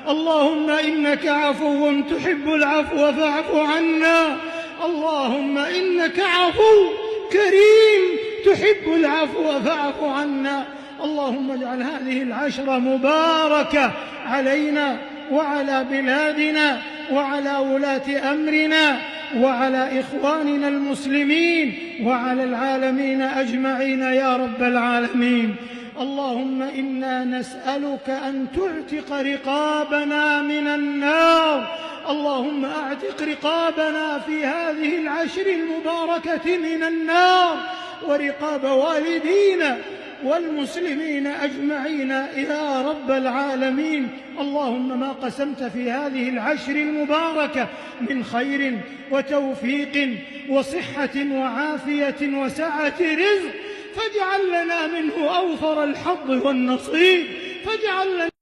اللهم إنك عفو تحب العفو فاعف عنا. اللهم إنك عفو كريم تحب العفو فاعف عنا. اللهم اجعل هذه العشرة مباركة علينا وعلى بلادنا وعلى ولاة أمرنا وعلى إخواننا المسلمين وعلى العالمين أجمعين يا رب العالمين. اللهم إنا نسألك أن تعتق رقابنا من النار. اللهم أعتق رقابنا في هذه العشر المباركة من النار ورقاب والدينا والمسلمين أجمعين يا رب العالمين. اللهم ما قسمت في هذه العشر المباركة من خير وتوفيق وصحة وعافية وسعة رزق فاجعل لنا منه أوفر الحظ والنصيب. فاجعل لنا